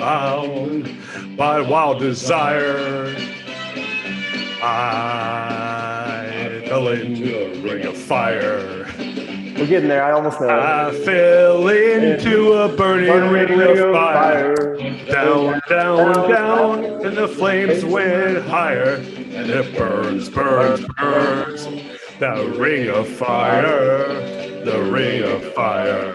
bound by wild desire. I fell into a ring of fire. We're getting there. I almost know it. I fell into a burning ring of fire. Down, down, down, and the flames went higher. And it burns, burns, burns. The ring of fire. The ring of fire.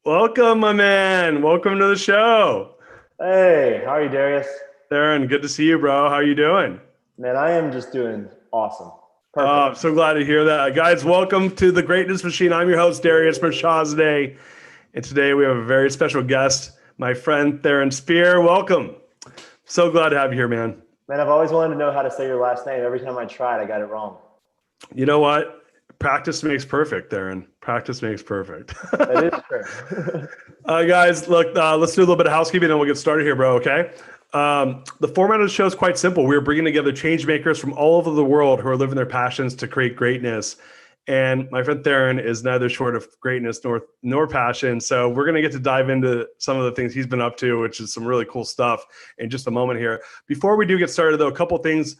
Welcome, my man. Welcome to the show. Hey, how are you, Darius? Theron, good to see you, bro. How you doing? Man, I am just doing awesome. Perfect. I'm so glad to hear that. Guys, welcome to the Greatness Machine. I'm your host, Darius Mirshahzadeh. And today we have a very special guest, my friend Theron Spear. Welcome. So glad to have you here, man. Man, I've always wanted to know how to say your last name. Every time I tried, I got it wrong. You know what? Practice makes perfect, Theron. Practice makes perfect. That is true. Guys, look, let's do a little bit of housekeeping and we'll get started here, bro, okay? The format of the show is quite simple. We're bringing together change makers from all over the world who are living their passions to create greatness. And my friend Theron is neither short of greatness nor passion. So we're going to get to dive into some of the things he's been up to, which is some really cool stuff in just a moment here. Before we do get started, though, a couple things.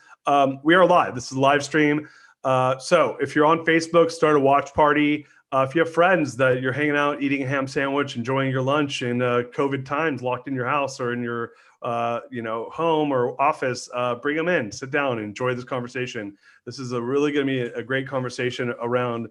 We are live. This is a live stream. So if you're on Facebook, start a watch party. If you have friends that you're hanging out, eating a ham sandwich, enjoying your lunch in COVID times, locked in your house or in your home or office, bring them in, sit down, and enjoy this conversation. This is really going to be a great conversation around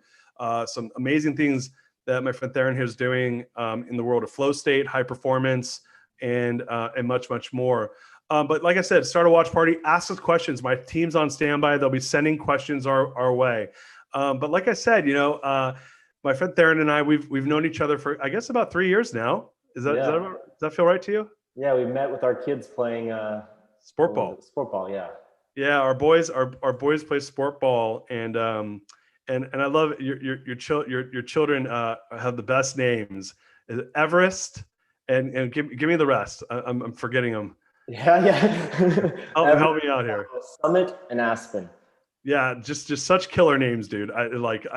some amazing things that my friend Theron here is doing in the world of flow state, high performance, and much, much more. But like I said, start a watch party, ask us questions. My team's on standby. They'll be sending questions our way. But like I said, my friend Theron and I, we've known each other for, I guess, about 3 years now. Does that feel right to you? Yeah, we met with our kids playing sport ball. Sport ball, yeah. Yeah, our boys play sport ball, and I love it. Your children have the best names. Is it Everest, and give me the rest. I'm forgetting them. Yeah. Help me out here. Summit and Aspen. Yeah, just such killer names, dude. I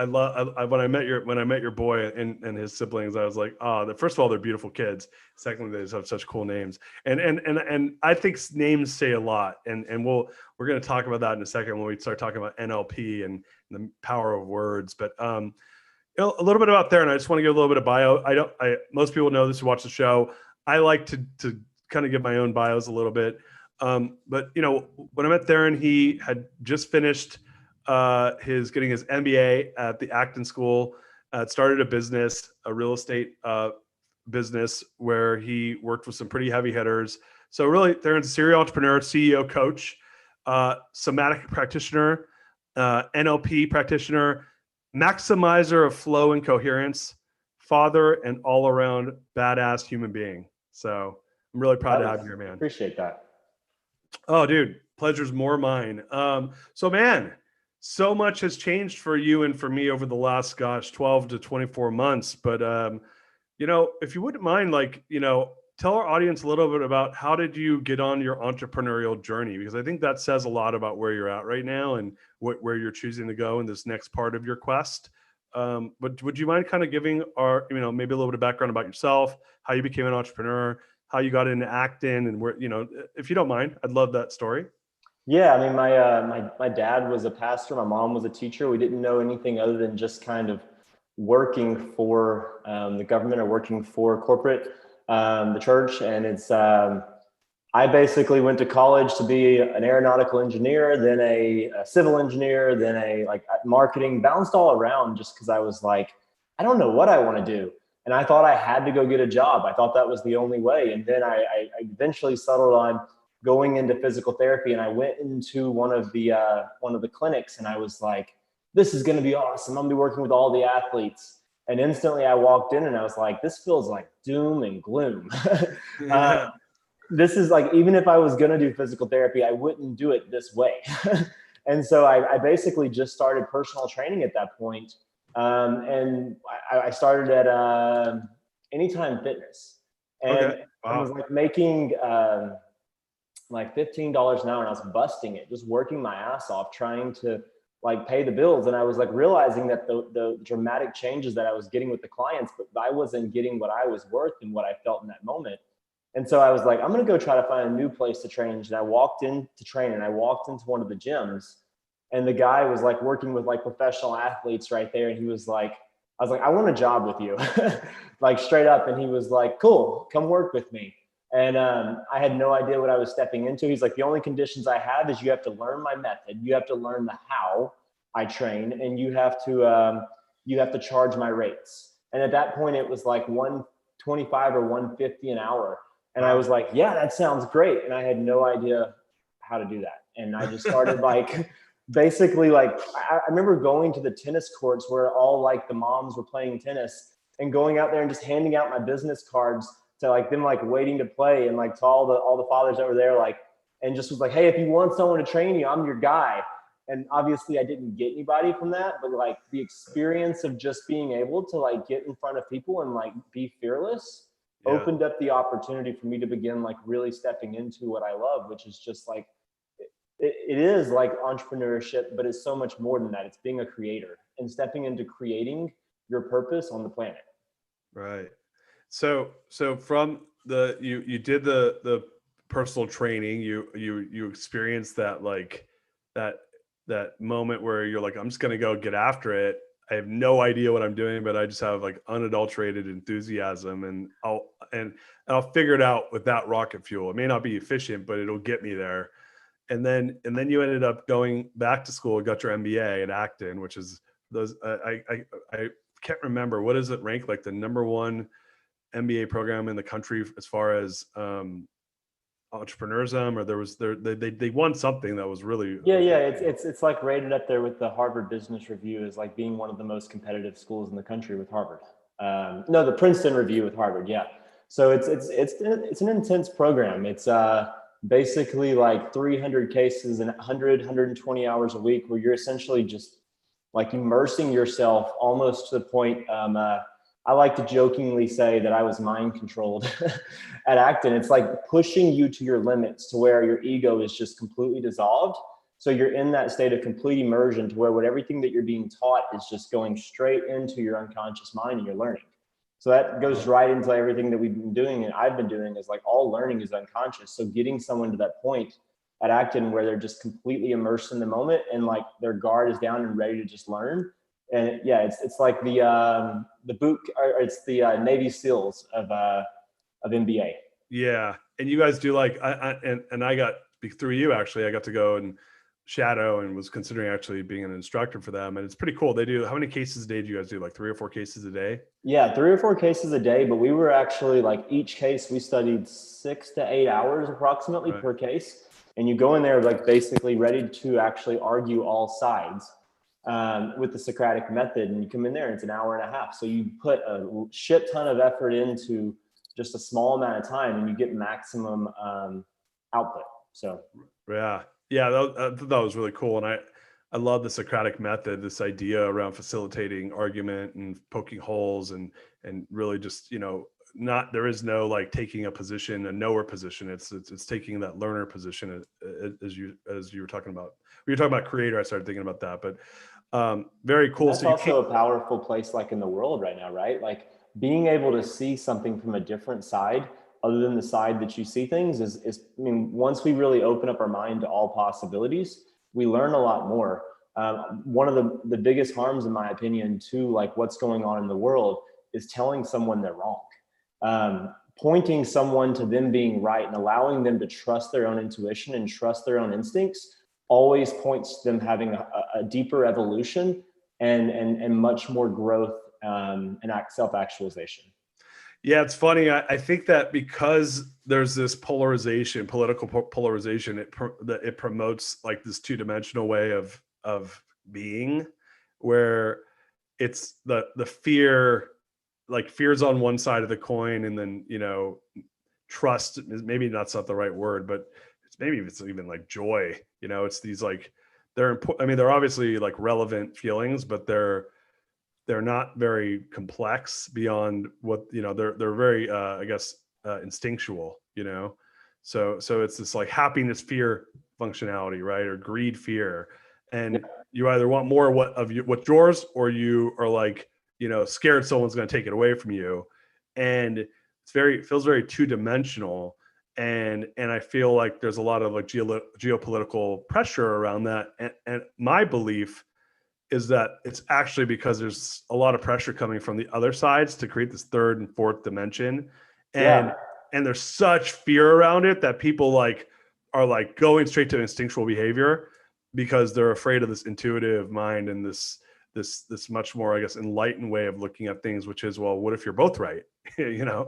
love when I met your boy and his siblings, I was like, first of all, they're beautiful kids. Secondly, they just have such cool names. And I think names say a lot. And we're going to talk about that in a second when we start talking about NLP and the power of words. But a little bit about Theron. I just want to give a little bit of bio. Most people know this who watch the show. I like to kind of give my own bios a little bit. But when I met Theron, he had just finished getting his MBA at the Acton School. Started a business, a real estate business, where he worked with some pretty heavy hitters. So really, Theron's a serial entrepreneur, CEO, coach, somatic practitioner, NLP practitioner, maximizer of flow and coherence, father, and all-around badass human being. So I'm really proud to have you here, man. Appreciate that. Oh, dude, pleasure's more mine. So man, so much has changed for you and for me over the last, 12 to 24 months. But, if you wouldn't mind, tell our audience a little bit about how did you get on your entrepreneurial journey? Because I think that says a lot about where you're at right now and where you're choosing to go in this next part of your quest. But would you mind kind of giving our, maybe a little bit of background about yourself, how you became an entrepreneur, how you got into acting, and where, if you don't mind, I'd love that story. Yeah, I mean, my dad was a pastor, my mom was a teacher. We didn't know anything other than just kind of working for the government or working for corporate, the church. And it's I basically went to college to be an aeronautical engineer, then a civil engineer, then a marketing, bounced all around just because I was like, I don't know what I want to do. And I thought I had to go get a job. I thought that was the only way. And then I eventually settled on going into physical therapy. And I went into one of the clinics, and I was like, this is going to be awesome. I'm going to be working with all the athletes. And instantly I walked in and I was like, this feels like doom and gloom. This is like, even if I was going to do physical therapy, I wouldn't do it this way. And so I basically just started personal training at that point. And I started at Anytime Fitness, and okay. Wow. I was like making like $15 an hour, and I was busting it, just working my ass off, trying to like pay the bills. And I was like realizing that the dramatic changes that I was getting with the clients, but I wasn't getting what I was worth and what I felt in that moment. And so I was like, I'm going to go try to find a new place to train. And I walked in to train, and I walked into one of the gyms, and the guy was like working with like professional athletes right there. And he was like, I was like, I want a job with you, like straight up. And he was like, cool, come work with me. And I had no idea what I was stepping into. He's like, the only conditions I have is you have to learn my method. You have to learn the how I train, and you have to charge my rates. And at that point, it was like 125 or 150 an hour. And I was like, yeah, that sounds great. And I had no idea how to do that. And I just started like, basically like, I remember going to the tennis courts where all like the moms were playing tennis, and going out there and just handing out my business cards to like them, like waiting to play, and like to all the fathers that were there, like, and just was like, hey, if you want someone to train you, I'm your guy. And obviously I didn't get anybody from that, but like the experience of just being able to like get in front of people and like be fearless opened up the opportunity for me to begin like really stepping into what I love, which is just like, it is like entrepreneurship, but it's so much more than that. It's being a creator and stepping into creating your purpose on the planet. Right. So from you did the personal training, you experienced that, like that moment where you're like, I'm just going to go get after it. I have no idea what I'm doing, but I just have like unadulterated enthusiasm, and I'll figure it out without rocket fuel. It may not be efficient, but it'll get me there. And then you ended up going back to school, got your MBA at Acton, which is those, I can't remember, what is it ranked, like the #1 MBA program in the country as far as entrepreneurism, or they won something that was really it's like rated up there with the Harvard Business Review as like being one of the most competitive schools in the country with Harvard. No, the Princeton Review with Harvard. Yeah. So it's an intense program. It's basically like 300 cases and 120 hours a week, where you're essentially just like immersing yourself almost to the point. I like to jokingly say that I was mind controlled at Acton. It's like pushing you to your limits to where your ego is just completely dissolved. So you're in that state of complete immersion to where everything that you're being taught is just going straight into your unconscious mind, and you're learning. So that goes right into everything that we've been doing, and I've been doing, is like all learning is unconscious. So getting someone to that point at Acton where they're just completely immersed in the moment, and like their guard is down and ready to just learn. And yeah, it's like the boot, or it's the Navy SEALs of MBA. Yeah. And you guys do like, and I got, through you actually, I got to go and shadow and was considering actually being an instructor for them. And it's pretty cool. They do, how many cases a day do you guys do? Like 3 or 4 cases a day? Yeah, 3 or 4 cases a day, but we were actually like, each case we studied 6 to 8 hours approximately per case. And you go in there like basically ready to actually argue all sides with the Socratic Method. And you come in there and it's an hour and a half. So you put a shit ton of effort into just a small amount of time, and you get maximum output. So yeah, that was really cool. And I love the Socratic Method, this idea around facilitating argument and poking holes, and really just, there is no like taking a position, a knower position. It's taking that learner position, as you were talking about. When you're talking about creator, I started thinking about that. But very cool. That's also a powerful place, like in the world right now, right? Like being able to see something from a different side other than the side that you see things is I mean, once we really open up our mind to all possibilities, we learn a lot more. One of the biggest harms, in my opinion, to like what's going on in the world is telling someone they're wrong. Pointing someone to them being right and allowing them to trust their own intuition and trust their own instincts always points to them having a deeper evolution and much more growth and self-actualization. Yeah, it's funny. I think that because there's this polarization, political polarization, it promotes like this two-dimensional way of being, where it's the fear, like fear's on one side of the coin, and then trust is maybe not the right word, but maybe it's even like joy. It's these like they're important. I mean, they're obviously like relevant feelings, but they're not very complex beyond what they're very I guess instinctual. So it's this like happiness fear functionality, right? Or greed fear, and you either want more what's yours, or you are like, scared someone's going to take it away from you. And it feels very two-dimensional. And I feel like there's a lot of like geopolitical pressure around that. And my belief is that it's actually because there's a lot of pressure coming from the other sides to create this third and fourth dimension. And there's such fear around it that people are like going straight to instinctual behavior because they're afraid of this intuitive mind and this much more, I guess, enlightened way of looking at things, which is, well, what if you're both right? Yeah.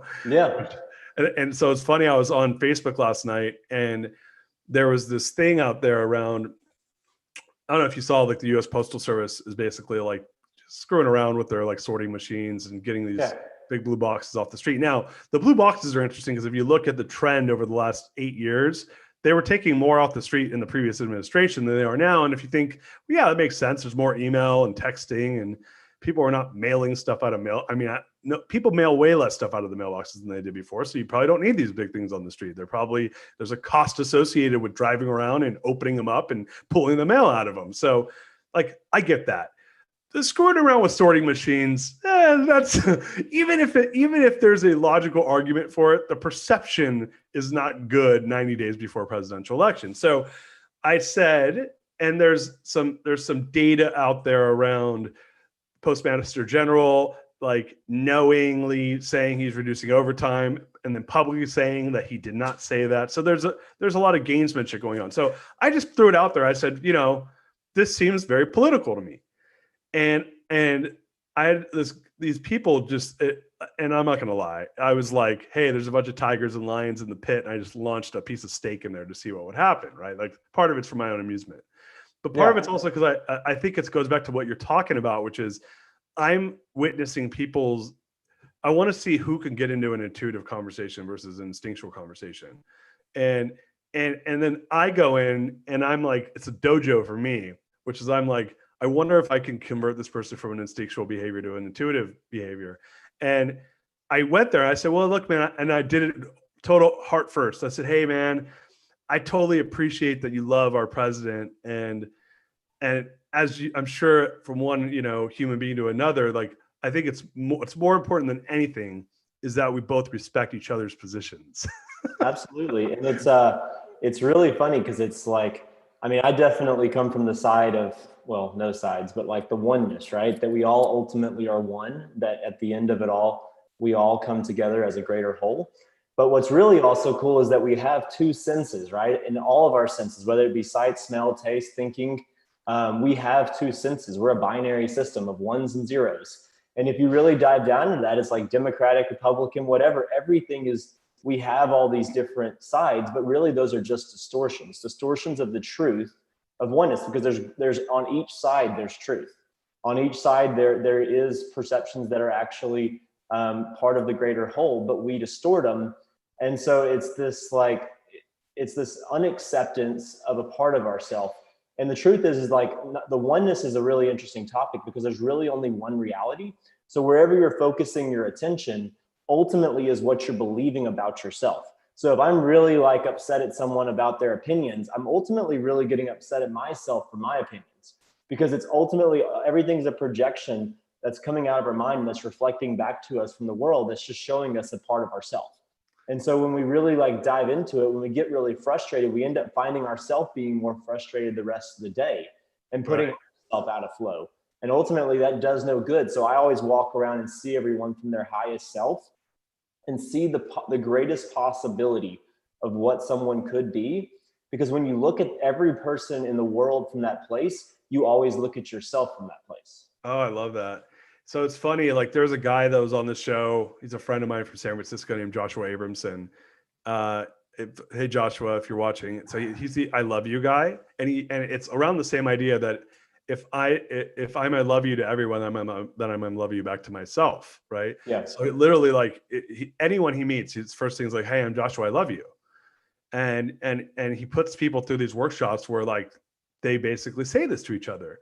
And so it's funny, I was on Facebook last night and there was this thing out there around, I don't know if you saw, like the US Postal Service is basically like screwing around with their like sorting machines and getting these big blue boxes off the street. Now, the blue boxes are interesting because if you look at the trend over the last 8 years, they were taking more off the street in the previous administration than they are now. And if you think, well, yeah, that makes sense. There's more email and texting and people are not mailing stuff out of mail. I mean, people mail way less stuff out of the mailboxes than they did before. So you probably don't need these big things on the street. There's a cost associated with driving around and opening them up and pulling the mail out of them. So like, I get that. The screwing around with sorting machines, that's even if there's a logical argument for it, the perception is not good 90 days before a presidential election. So I said, and there's some data out there around Postmaster General, like knowingly saying he's reducing overtime and then publicly saying that he did not say that. So there's a lot of gamesmanship going on. So I just threw it out there. I said, this seems very political to me. And I had these people and I'm not going to lie. I was like, hey, there's a bunch of tigers and lions in the pit. And I just launched a piece of steak in there to see what would happen. Right. Like part of it's for my own amusement, but part of it's also because I think it goes back to what you're talking about, which is I'm witnessing I want to see who can get into an intuitive conversation versus an instinctual conversation. And then I go in and I'm like, it's a dojo for me, which is I'm like, I wonder if I can convert this person from an instinctual behavior to an intuitive behavior. And I went there. I said, well, look, man, and I did it total heart first. I said, hey, man, I totally appreciate that you love our president. And as I'm sure from one, human being to another, like, I think it's more important than anything is that we both respect each other's positions. Absolutely. And it's really funny because it's like, I mean, I definitely come from the side of, well, no sides, but like the oneness, right? That we all ultimately are one, that at the end of it all, we all come together as a greater whole. But what's really also cool is that we have two senses, right? In all of our senses, whether it be sight, smell, taste, thinking, we have two senses. We're a binary system of ones and zeros. And if you really dive down into that, it's like Democratic, Republican, whatever, everything is, we have all these different sides, but really those are just distortions of the truth of oneness, because there's on each side, there's truth. On each side, there is perceptions that are actually part of the greater whole, but we distort them. And so it's this unacceptance of a part of ourself. And the truth is like the oneness is a really interesting topic because there's really only one reality. So wherever you're focusing your attention ultimately is what you're believing about yourself. So if I'm really like upset at someone about their opinions, I'm ultimately really getting upset at myself for my opinions, because it's ultimately everything's a projection that's coming out of our mind and that's reflecting back to us from the world. That's just showing us a part of ourselves. And so when we really like dive into it, when we get really frustrated, we end up finding ourselves being more frustrated the rest of the day and putting ourselves out of flow. And ultimately that does no good. So I always walk around and see everyone from their highest self and see the greatest possibility of what someone could be. Because when you look at every person in the world from that place, you always look at yourself from that place. Oh, I love that. So it's funny, like there's a guy that was on the show. He's a friend of mine from San Francisco named Joshua Abramson. Hey, Joshua, if you're watching. So he's the I love you guy. And it's around the same idea that if I'm I love you to everyone, then I'm love you back to myself, right? Yeah. So it literally like anyone he meets, his first thing is like, hey, I'm Joshua, I love you. And he puts people through these workshops where like they basically say this to each other.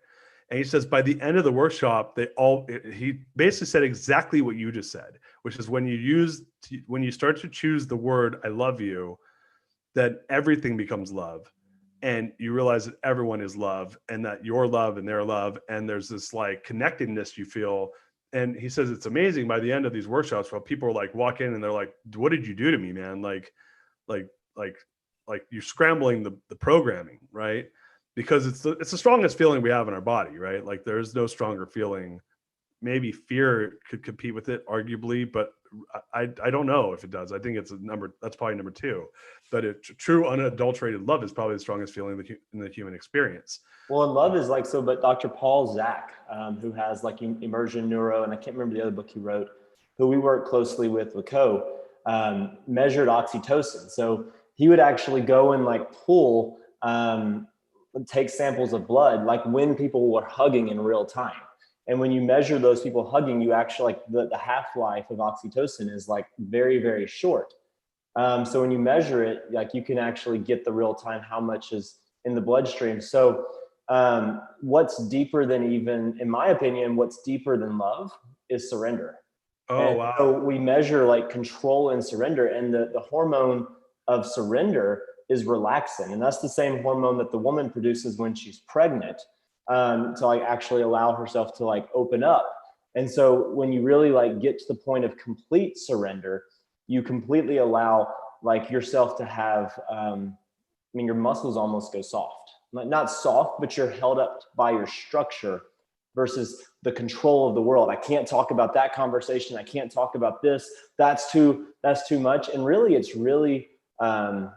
And he says by the end of the workshop, he basically said exactly what you just said, which is when you start to choose the word I love you, that everything becomes love. and you realize that everyone is love, and that your love and their love, and there's this like connectedness you feel. And he says it's amazing by the end of these workshops, where people are like walk in and they're like, what did you do to me, man? Like like like you're scrambling the programming, right? Because it's the strongest feeling we have in our body, right? Like there's no stronger feeling. Maybe fear could compete with it, arguably, but I don't know if it does. I think it's that's probably number two. But true unadulterated love is probably the strongest feeling in the human experience. Well, and love is like, so, but Dr. Paul Zak, who has like Immersion Neuro, and I can't remember the other book he wrote, who we work closely with Co, measured oxytocin. So he would actually go and like pull, take samples of blood, like when people were hugging in real time. And when you measure those people hugging, you actually like the half-life of oxytocin is like very, very short. So when you measure it, like you can actually get the real time, how much is in the bloodstream. So what's deeper than, even in my opinion, what's deeper than love is surrender. Oh, wow. So we measure like control and surrender, and the hormone of surrender is relaxin. And that's the same hormone that the woman produces when she's pregnant, to like actually allow herself to like open up. And so when you really like get to the point of complete surrender, you completely allow like yourself to have, your muscles almost go soft. Not soft, but you're held up by your structure versus the control of the world. I can't talk about that conversation. I can't talk about this. That's too much. And really, it's really, I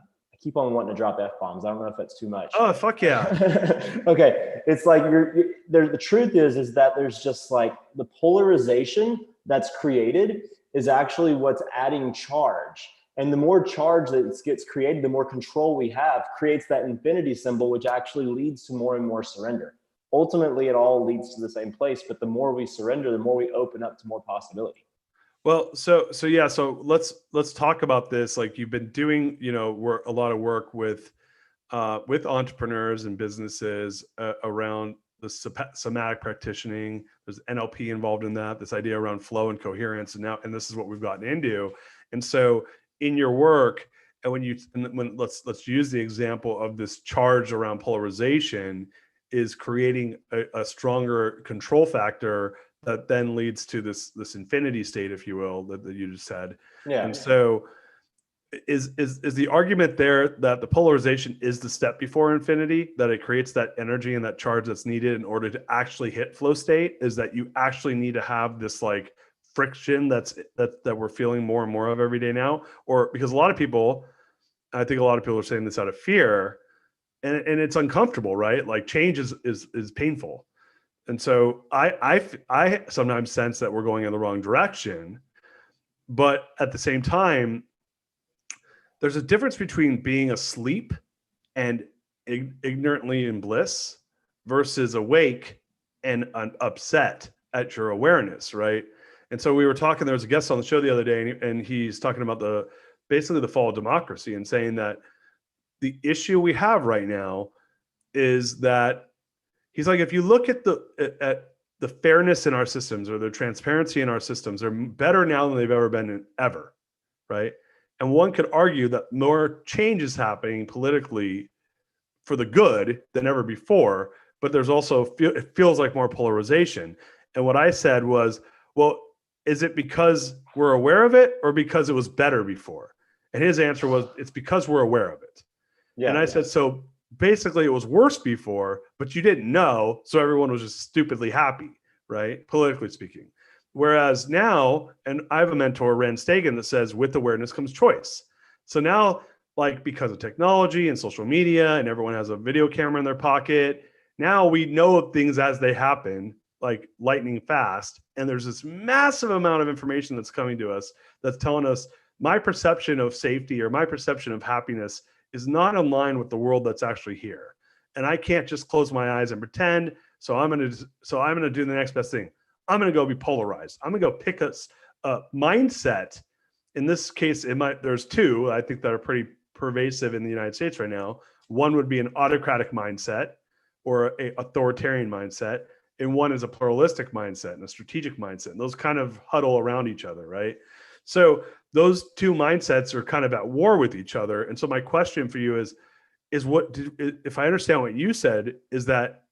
keep on wanting to drop F-bombs. I don't know if that's too much. Oh, fuck yeah. Okay. It's like the truth is that there's just like the polarization that's created is actually what's adding charge. And the more charge that gets created, the more control we have, creates that infinity symbol, which actually leads to more and more surrender. Ultimately, it all leads to the same place, but the more we surrender, the more we open up to more possibility. Well, so let's talk about this. Like you've been doing, a lot of work with entrepreneurs and businesses around the somatic practicing. There's NLP involved in that. This idea around flow and coherence, and this is what we've gotten into. And so, in your work, and let's use the example of this charge around polarization is creating a stronger control factor that then leads to this infinity state, if you will, that you just said. Yeah. And so is the argument there that the polarization is the step before infinity, that it creates that energy and that charge that's needed in order to actually hit flow state? Is that you actually need to have this like friction that we're feeling more and more of every day now? Or because I think a lot of people are saying this out of fear, and it's uncomfortable, right? Like change is painful. And so I sometimes sense that we're going in the wrong direction, but at the same time, there's a difference between being asleep and ignorantly in bliss versus awake and upset at your awareness, right? And so we were talking, there was a guest on the show the other day, and he's talking about basically the fall of democracy, and saying that the issue we have right now is that he's like, if you look at the fairness in our systems or the transparency in our systems, they're better now than they've ever been ever, right? And one could argue that more change is happening politically for the good than ever before, but there's also, it feels like more polarization. And what I said was, well, is it because we're aware of it or because it was better before? And his answer was, it's because we're aware of it. Yeah, and I said, so basically it was worse before, but you didn't know, so everyone was just stupidly happy, right? Politically speaking. Whereas now, and I have a mentor, Rand Stagen, that says with awareness comes choice. So now, like because of technology and social media, and everyone has a video camera in their pocket, now we know things as they happen, like lightning fast. And there's this massive amount of information that's coming to us that's telling us my perception of safety or my perception of happiness is not in line with the world that's actually here. And I can't just close my eyes and pretend. So I'm going to do the next best thing. I'm going to go be polarized. I'm going to go pick a mindset. In this case, there's two, I think, that are pretty pervasive in the United States right now. One would be an autocratic mindset or an authoritarian mindset. And one is a pluralistic mindset and a strategic mindset. And those kind of huddle around each other, right? So those two mindsets are kind of at war with each other. And so my question for you is is what if I understand what you said, is that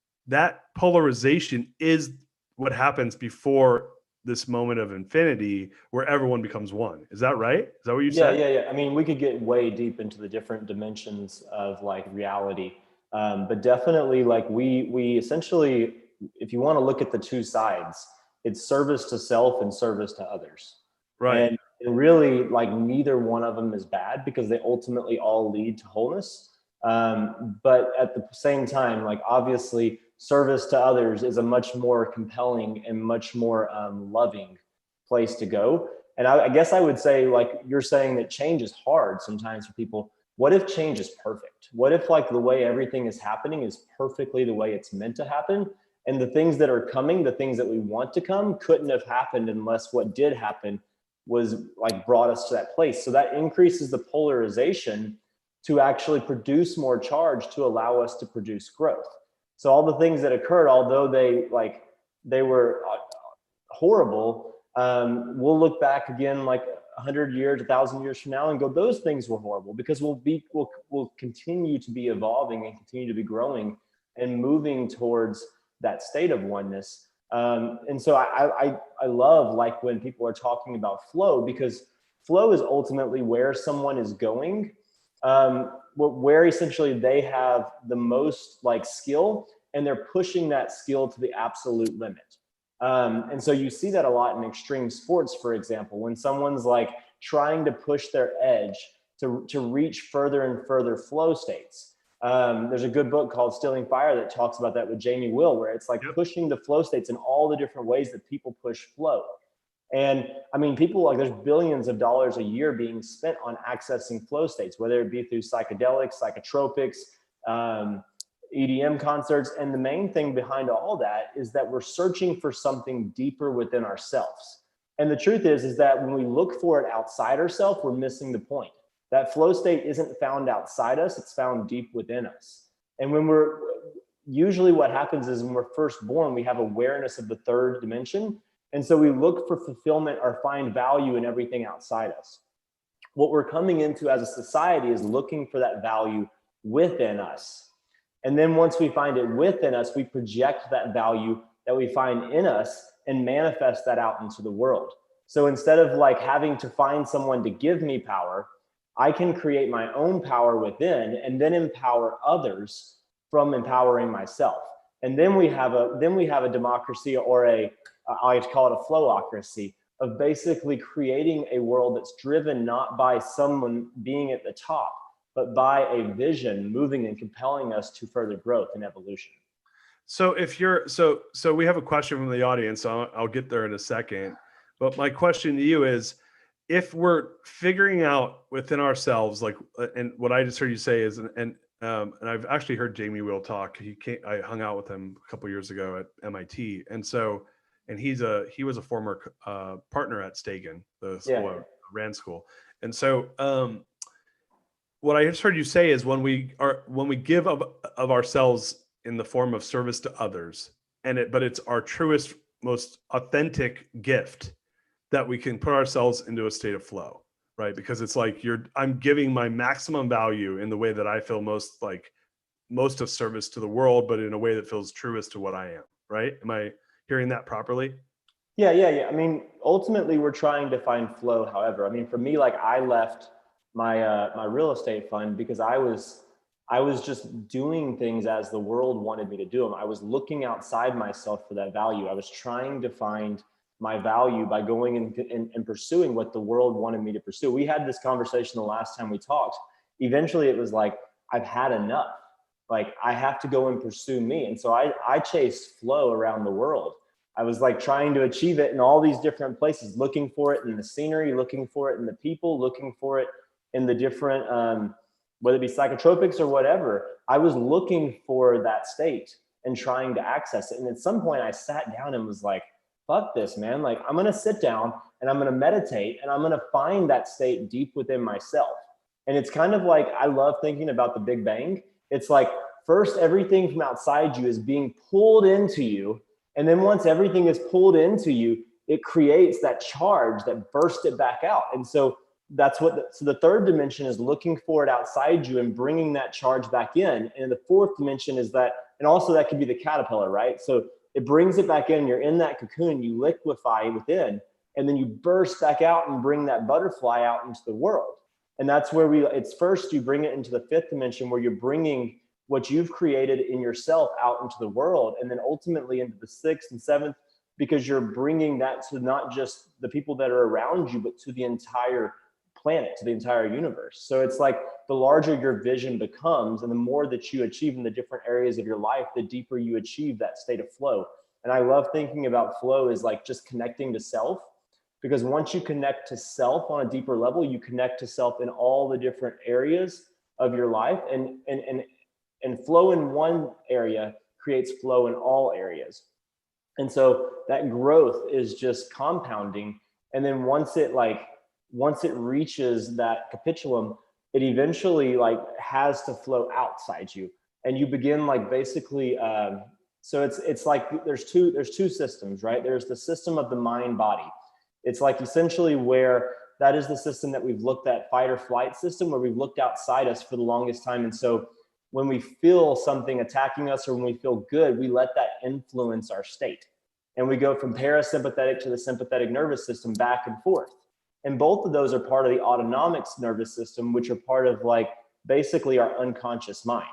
polarization is what happens before this moment of infinity where everyone becomes one. Is that right? Is that what you said? Yeah. I mean, we could get way deep into the different dimensions of like reality, but definitely like we essentially, if you want to look at the two sides, it's service to self and service to others. Right. And really, like neither one of them is bad because they ultimately all lead to wholeness. But at the same time, like obviously, service to others is a much more compelling and much more loving place to go. And I guess I would say, like you're saying, that change is hard sometimes for people. What if change is perfect? What if like the way everything is happening is perfectly the way it's meant to happen? And the things that are coming, the things that we want to come, couldn't have happened unless what did happen was like brought us to that place. So that increases the polarization to actually produce more charge to allow us to produce growth. So all the things that occurred, although they were horrible, we'll look back again like 100 years, 1,000 years from now and go, those things were horrible, because we'll continue to be evolving and continue to be growing and moving towards that state of oneness. And so I love like when people are talking about flow, because flow is ultimately where someone is going, where essentially they have the most like skill and they're pushing that skill to the absolute limit. And so you see that a lot in extreme sports, for example, when someone's like trying to push their edge to reach further and further flow states. There's a good book called Stealing Fire that talks about that with Jamie Will, where it's like pushing the flow states in all the different ways that people push flow. And I mean, people, like there's billions of dollars a year being spent on accessing flow states, whether it be through psychedelics, psychotropics, EDM concerts. And the main thing behind all that is that we're searching for something deeper within ourselves. And the truth is that when we look for it outside ourselves, we're missing the point. That flow state isn't found outside us, it's found deep within us. And usually what happens is when we're first born, we have awareness of the third dimension. And so we look for fulfillment or find value in everything outside us. What we're coming into as a society is looking for that value within us. And then once we find it within us, we project that value that we find in us and manifest that out into the world. So instead of like having to find someone to give me power, I can create my own power within and then empower others from empowering myself. And then we have a democracy, or I like to call it a flowocracy, of basically creating a world that's driven not by someone being at the top, but by a vision moving and compelling us to further growth and evolution. So if you're, so we have a question from the audience. I'll get there in a second. But my question to you is, if we're figuring out within ourselves, like, and what I just heard you say is, and I've actually heard Jamie Will talk. I hung out with him a couple of years ago at MIT, and he was a former partner at Stagen, the school I ran school, and so what I just heard you say is when we give of ourselves in the form of service to others, but it's our truest, most authentic gift, that we can put ourselves into a state of flow, right? Because it's like I'm giving my maximum value in the way that I feel most of service to the world, but in a way that feels truest to what I am, right? Am I hearing that properly? Yeah. I mean, ultimately we're trying to find flow. However, I mean, for me, like I left my real estate fund because I was just doing things as the world wanted me to do them. I was looking outside myself for that value. I was trying to find my value by going and pursuing what the world wanted me to pursue. We had this conversation the last time we talked. Eventually it was like, I've had enough. Like I have to go and pursue me. And so I chased flow around the world. I was like trying to achieve it in all these different places, looking for it in the scenery, looking for it in the people, looking for it in the different, whether it be psychotropics or whatever. I was looking for that state and trying to access it. And at some point I sat down and was like, fuck this, man. Like I'm going to sit down and I'm going to meditate and I'm going to find that state deep within myself. And it's kind of like, I love thinking about the Big Bang. It's like, first, everything from outside you is being pulled into you. And then once everything is pulled into you, it creates that charge that bursts it back out. And so so the third dimension is looking for it outside you and bringing that charge back in. And the fourth dimension is that, and also that could be the caterpillar, right? So it brings it back in, you're in that cocoon, you liquefy within, and then you burst back out and bring that butterfly out into the world. And that's where it's first, you bring it into the fifth dimension where you're bringing what you've created in yourself out into the world, and then ultimately into the sixth and seventh, because you're bringing that to not just the people that are around you, but to the entire planet, to the entire universe. So it's like the larger your vision becomes and the more that you achieve in the different areas of your life, the deeper you achieve that state of flow. And I love thinking about flow as like just connecting to self, because once you connect to self on a deeper level, you connect to self in all the different areas of your life, and flow in one area creates flow in all areas. And so that growth is just compounding. And then once it reaches that capitulum, it eventually like has to flow outside you. And you begin like basically, so it's like there's two systems, right? There's the system of the mind body. It's like essentially where that is the system that we've looked at, fight or flight system, where we've looked outside us for the longest time. And so when we feel something attacking us or when we feel good, we let that influence our state. And we go from parasympathetic to the sympathetic nervous system back and forth. And both of those are part of the autonomic nervous system, which are part of like basically our unconscious mind.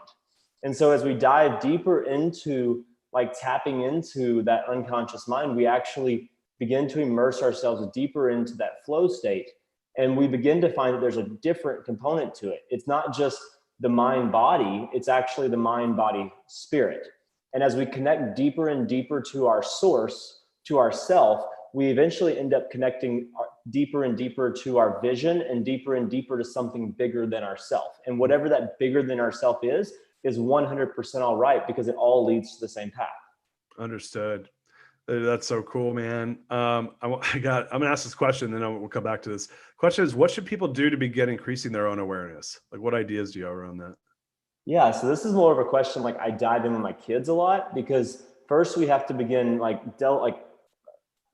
And so as we dive deeper into like tapping into that unconscious mind, we actually begin to immerse ourselves deeper into that flow state. And we begin to find that there's a different component to it. It's not just the mind body, it's actually the mind body spirit. And as we connect deeper and deeper to our source, to ourself, we eventually end up connecting deeper and deeper to our vision and deeper to something bigger than ourself. And whatever that bigger than ourself is 100% all right, because it all leads to the same path. Understood. That's so cool, man. I'm gonna ask this question, then we'll come back to this. Question is, what should people do to begin increasing their own awareness? Like, what ideas do you have around that? Yeah, so this is more of a question like I dive in with my kids a lot, because first we have to begin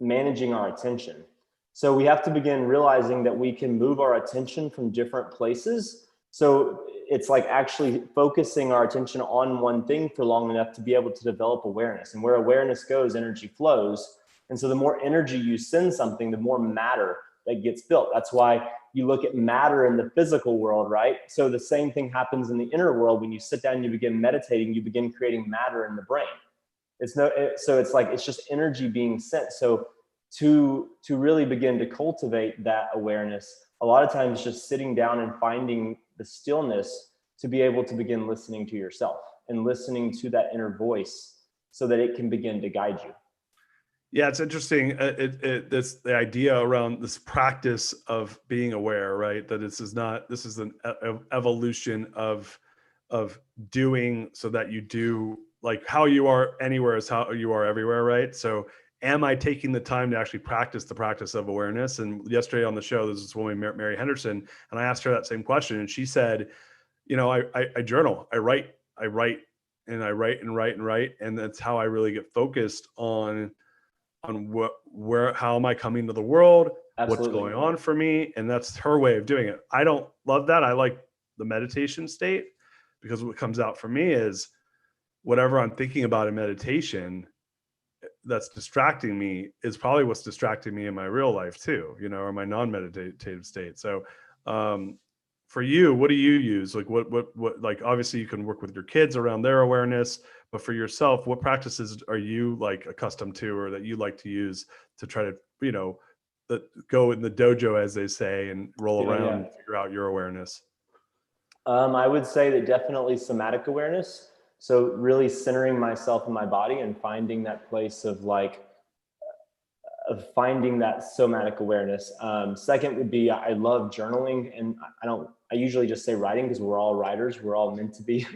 managing our attention. So we have to begin realizing that we can move our attention from different places. So it's like actually focusing our attention on one thing for long enough to be able to develop awareness. And where awareness goes, energy flows. And so the more energy you send something, the more matter that gets built. That's why you look at matter in the physical world, right? So the same thing happens in the inner world. When you sit down and you begin meditating, you begin creating matter in the brain. So it's like, it's just energy being sent. So to really begin to cultivate that awareness, a lot of times just sitting down and finding the stillness to be able to begin listening to yourself and listening to that inner voice so that it can begin to guide you. Yeah, it's interesting. This the idea around this practice of being aware, right? That this is an evolution of doing, so that you do, like how you are anywhere is how you are everywhere, right? So am I taking the time to actually practice the practice of awareness? And yesterday on the show, this is woman, Mary Henderson, and I asked her that same question, and she said, I journal, I write, and I write and write and write, and that's how I really get focused on how am I coming to the world, Absolutely. What's going on for me, and that's her way of doing it. I don't love that. I like the meditation state, because what comes out for me is whatever I'm thinking about in meditation that's distracting me is probably what's distracting me in my real life too, or my non-meditative state. So for you, what do you use? Like what like, obviously you can work with your kids around their awareness, but for yourself, what practices are you like accustomed to, or that you like to use to try to, go in the dojo, as they say, and roll around and figure out your awareness? I would say that definitely somatic awareness. So really centering myself in my body and finding that place of finding that somatic awareness. Second would be, I love journaling, and I usually just say writing, because we're all writers. We're all meant to be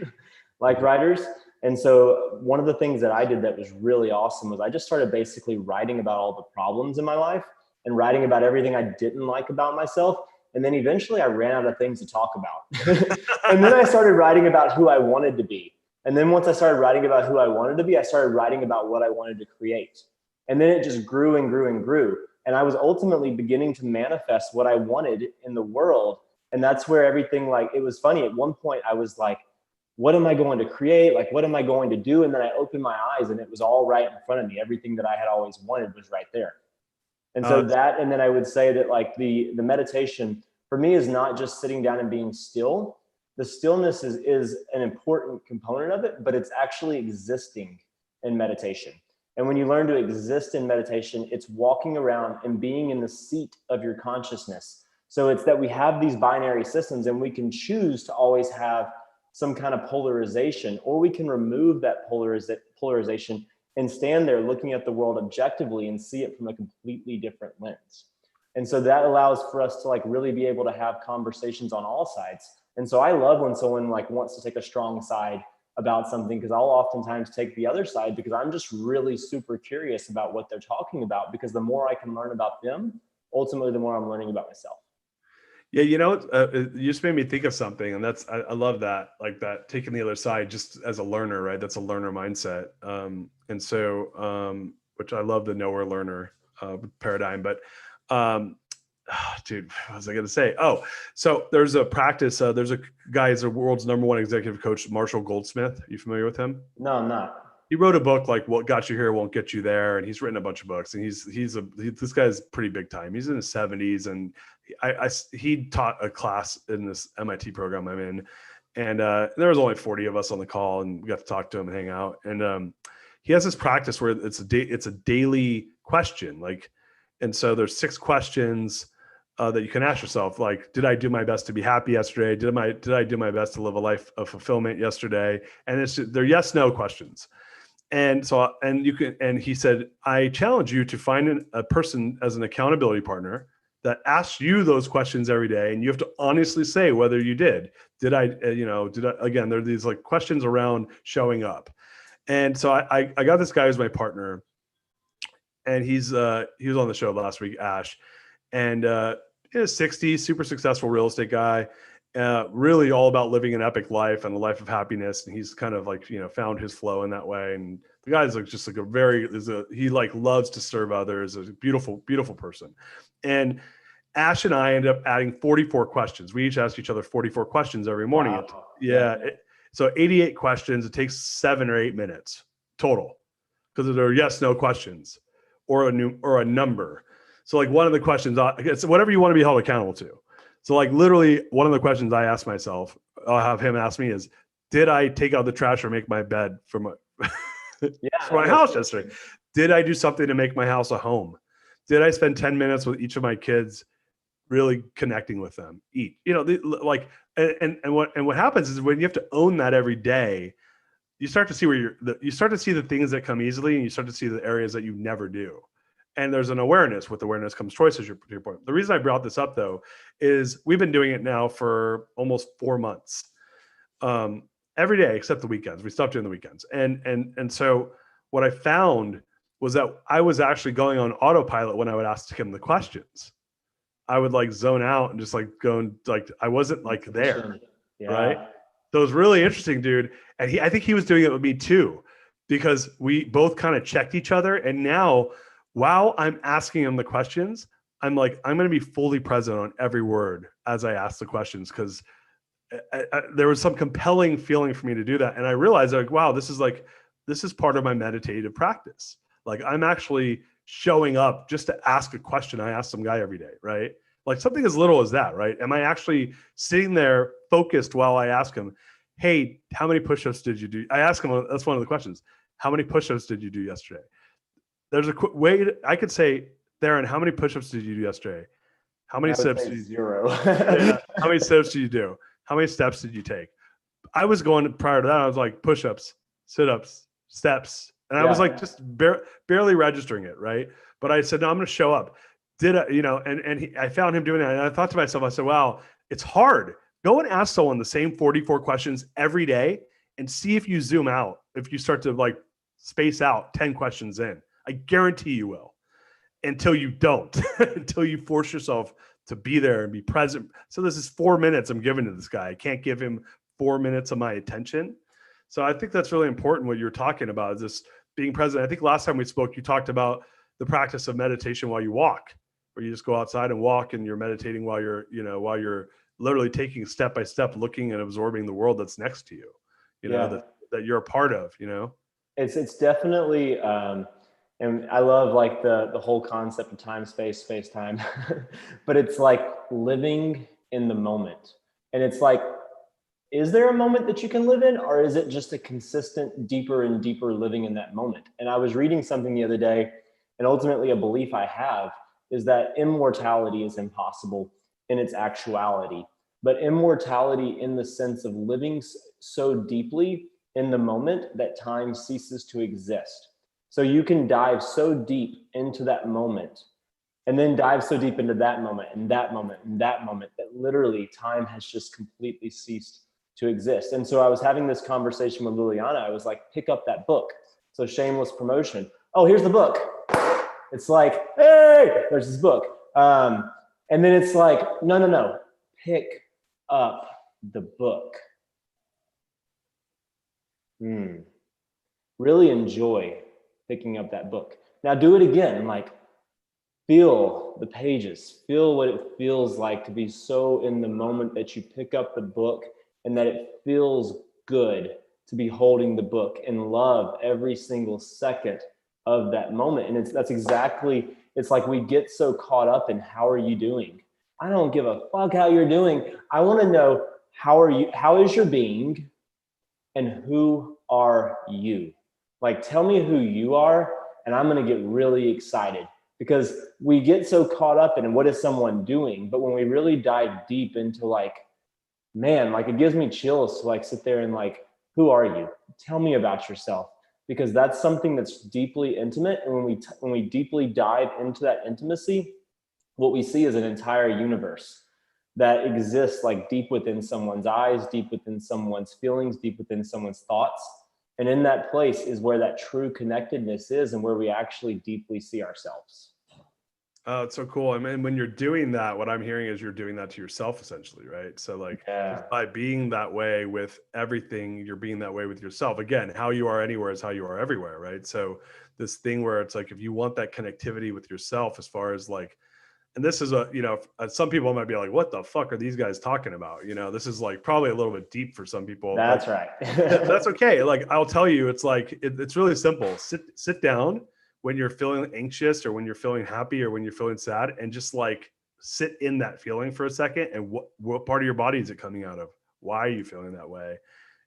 like writers. And so one of the things that I did that was really awesome was I just started basically writing about all the problems in my life and writing about everything I didn't like about myself. And then eventually I ran out of things to talk about. And then I started writing about who I wanted to be. And then once I started writing about who I wanted to be, I started writing about what I wanted to create. And then it just grew and grew and grew. And I was ultimately beginning to manifest what I wanted in the world. And that's where everything, like, it was funny. At one point I was like, what am I going to create? Like, what am I going to do? And then I opened my eyes and it was all right in front of me. Everything that I had always wanted was right there. And so that, and then I would say that, like, the meditation for me is not just sitting down and being still. The stillness is an important component of it, but it's actually existing in meditation. And when you learn to exist in meditation, it's walking around and being in the seat of your consciousness. So it's that we have these binary systems and we can choose to always have some kind of polarization, or we can remove that polarization and stand there looking at the world objectively and see it from a completely different lens. And so that allows for us to, like, really be able to have conversations on all sides. And so I love when someone, like, wants to take a strong side about something, because I'll oftentimes take the other side because I'm just really super curious about what they're talking about, because the more I can learn about them, ultimately the more I'm learning about myself. Yeah, you just made me think of something, and that's I love that, like, that taking the other side just as a learner, right? That's a learner mindset, and so which I love the knower learner paradigm. But dude, what was I going to say? Oh, so there's a practice. There's a guy, he's the world's #1 executive coach, Marshall Goldsmith. You familiar with him? No, I'm not. He wrote a book, like, What Got You Here Won't Get You There, and he's written a bunch of books. And this guy's pretty big time. He's in his 70s, and he taught a class in this MIT program I'm in, and there was only 40 of us on the call, and we got to talk to him and hang out. And he has this practice where it's a daily question, like, and so there's 6 questions that you can ask yourself, like, did I do my best to be happy yesterday? Did I do my best to live a life of fulfillment yesterday? And they're yes, no questions. And he said, I challenge you to find a person as an accountability partner that asks you those questions every day. And you have to honestly say whether you did again, there are these, like, questions around showing up. And so I got this guy who's my partner, and he was on the show last week, Ash, and in his 60s, super successful real estate guy, really all about living an epic life and a life of happiness. And he's kind of, like, found his flow in that way. And the guy's, like, just like he, like, loves to serve others. A beautiful, beautiful person. And Ash and I ended up adding 44 questions. We each ask each other 44 questions every morning. Wow. So 88 questions. It takes 7 or 8 minutes total, because there are yes, no questions or a number. So, like, one of the questions, it's whatever you want to be held accountable to. So, like, literally one of the questions I ask myself, I'll have him ask me, is, did I take out the trash or make my bed for my house yesterday? Did I do something to make my house a home? Did I spend 10 minutes with each of my kids, really connecting with them, what happens is, when you have to own that every day, you start to see you start to see the things that come easily, and you start to see the areas that you never do. And there's an awareness. With awareness comes choices, your point. The reason I brought this up, though, is we've been doing it now for almost 4 months, every day except the weekends. We stopped doing the weekends. And so what I found was that I was actually going on autopilot when I would ask him the questions. I would, like, zone out and just, like, go, and, like, I wasn't, like, there. Yeah. Right. So it was really interesting, dude. And I think he was doing it with me too, because we both kind of checked each other. And now, while I'm asking him the questions, I'm like, I'm going to be fully present on every word as I ask the questions, because there was some compelling feeling for me to do that. And I realized, like, wow, this is part of my meditative practice. Like, I'm actually showing up just to ask a question I ask some guy every day, right? Like, something as little as that, right? Am I actually sitting there focused while I ask him, hey, how many push-ups did you do? I ask him, that's one of the questions. How many push-ups did you do yesterday? There's a quick way I could say, Theron, how many push-ups did you do yesterday? How many steps did you do? 0. How many steps did you do? How many steps did you take? I was going, prior to that, I was like, push-ups, sit-ups, steps. And I was like, just barely registering it, right? But I said, no, I'm going to show up. I found him doing that. And I thought to myself, I said, wow, it's hard. Go and ask someone the same 44 questions every day and see if you zoom out, if you start to, like, space out 10 questions in. I guarantee you will, until you don't, until you force yourself to be there and be present. So this is 4 minutes I'm giving to this guy. I can't give him 4 minutes of my attention. So I think that's really important. What you're talking about is this being present. I think last time we spoke, you talked about the practice of meditation while you walk, where you just go outside and walk and you're meditating while you're literally taking step by step, looking and absorbing the world that's next to you, that you're a part of, It's definitely, and I love like the whole concept of time, space, time, but it's like living in the moment. And it's like, is there a moment that you can live in, or is it just a consistent, deeper and deeper living in that moment? And I was reading something the other day, and ultimately a belief I have is that immortality is impossible in its actuality, but immortality in the sense of living so deeply in the moment that time ceases to exist. So you can dive so deep into that moment and then dive so deep into that moment and that moment and that moment that literally time has just completely ceased to exist. And so I was having this conversation with Liliana. I was like, pick up that book. So shameless promotion. Oh, here's the book. It's like, hey, there's this book. And then it's like, no, pick up the book. Really enjoy picking up that book. Now do it again, like feel the pages, feel what it feels like to be so in the moment that you pick up the book and that it feels good to be holding the book and love every single second of that moment. And it's like we get so caught up in how are you doing? I don't give a fuck how you're doing. I want to know how is your being and who are you? Like, tell me who you are, and I'm going to get really excited because we get so caught up in what is someone doing. But when we really dive deep into like, man, like it gives me chills to like sit there and like, who are you? Tell me about yourself, because that's something that's deeply intimate. And when we deeply dive into that intimacy, what we see is an entire universe that exists like deep within someone's eyes, deep within someone's feelings, deep within someone's thoughts. And in that place is where that true connectedness is and where we actually deeply see ourselves. Oh, it's so cool. I mean, when you're doing that, what I'm hearing is you're doing that to yourself essentially, right? So like by being that way with everything, you're being that way with yourself. Again, how you are anywhere is how you are everywhere, right? So this thing where it's like, if you want that connectivity with yourself, as far as like, and this is some people might be like, what the fuck are these guys talking about? This is like probably a little bit deep for some people. That's right. That's okay. Like, I'll tell you, it's like, it's really simple. Sit down when you're feeling anxious or when you're feeling happy or when you're feeling sad, and just like sit in that feeling for a second. And what part of your body is it coming out of? Why are you feeling that way?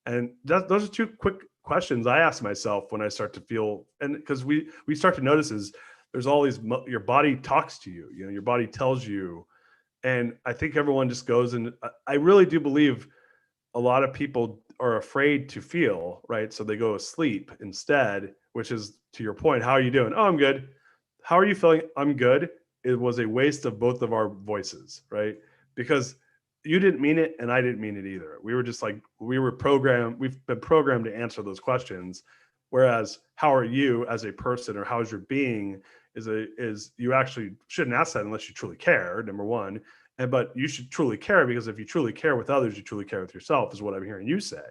And those are two quick questions I ask myself when I start to feel, and because we start to notice is there's all these, your body talks to you, your body tells you. And I think everyone just goes, and I really do believe a lot of people are afraid to feel, right? So they go asleep instead, which is, to your point, how are you doing? Oh, I'm good. How are you feeling? I'm good. It was a waste of both of our voices, right? Because you didn't mean it and I didn't mean it either. We were just like, we've been programmed to answer those questions. Whereas how are you as a person, or how's your being, is you actually shouldn't ask that unless you truly care, number one. But you should truly care, because if you truly care with others, you truly care with yourself, is what I'm hearing you say.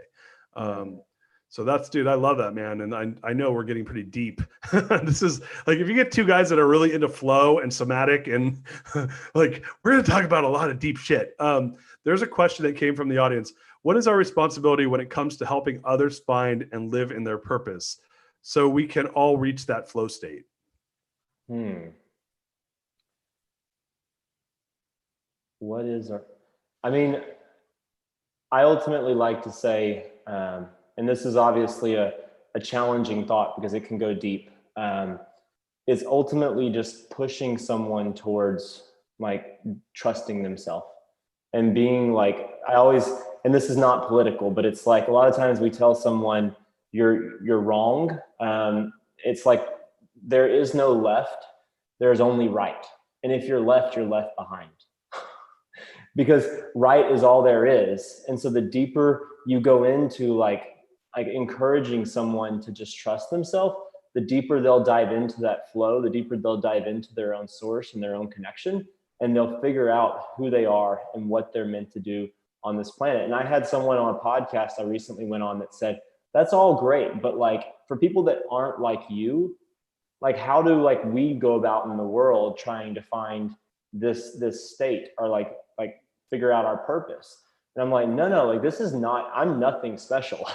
So dude, I love that, man. And I know we're getting pretty deep. This is like, if you get two guys that are really into flow and somatic, and like, we're going to talk about a lot of deep shit. There's a question that came from the audience. What is our responsibility when it comes to helping others find and live in their purpose so we can all reach that flow state? What is I ultimately like to say, and this is obviously a challenging thought because it can go deep, is ultimately just pushing someone towards like trusting themselves and being like, and this is not political, but it's like a lot of times we tell someone you're wrong. It's like there is no left, there's only right. And if you're left behind. Because right is all there is. And so the deeper you go into like encouraging someone to just trust themselves, the deeper they'll dive into that flow, the deeper they'll dive into their own source and their own connection, and they'll figure out who they are and what they're meant to do on this planet. And I had someone on a podcast I recently went on that said, that's all great, but like for people that aren't like you, like, how do like we go about in the world trying to find this state, or like figure out our purpose? And I'm like, no, like this is not, I'm nothing special.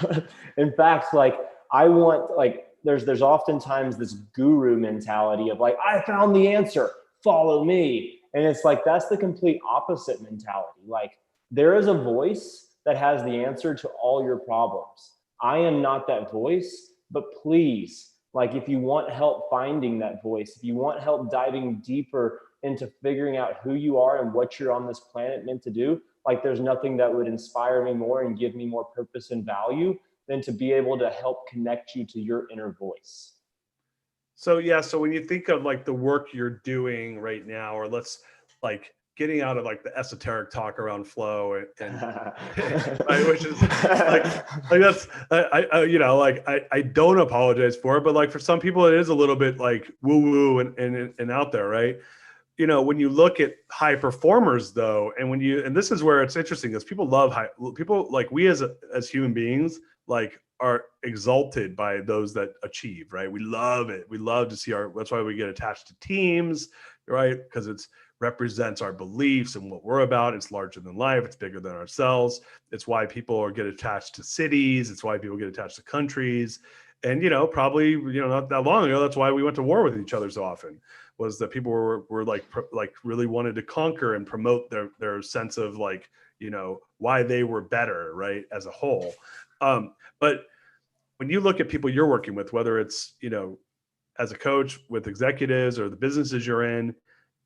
In fact, like I want, like there's oftentimes this guru mentality of like, I found the answer, follow me. And it's like, that's the complete opposite mentality. Like, there is a voice that has the answer to all your problems. I am not that voice, but please, like, if you want help finding that voice, if you want help diving deeper into figuring out who you are and what you're on this planet meant to do, like, there's nothing that would inspire me more and give me more purpose and value than to be able to help connect you to your inner voice. So yeah, so when you think of like the work you're doing right now, or let's like getting out of like the esoteric talk around flow and right, which is like that's you know, like I don't apologize for it, but like for some people it is a little bit like woo woo and out there, right? You know, when you look at high performers though, and when you, and this is where it's interesting, because people love people, like we as human beings, like are exalted by those that achieve, right? We love it. We love to see that's why we get attached to teams, right? Because it's represents our beliefs and what we're about. It's larger than life. It's bigger than ourselves. It's why people get attached to cities. It's why people get attached to countries. And, you know, probably, you know, not that long ago, that's why we went to war with each other so often, was that people were like really wanted to conquer and promote their sense of like, you know, why they were better, right, as a whole. But when you look at people you're working with, whether it's, you know, as a coach with executives or the businesses you're in,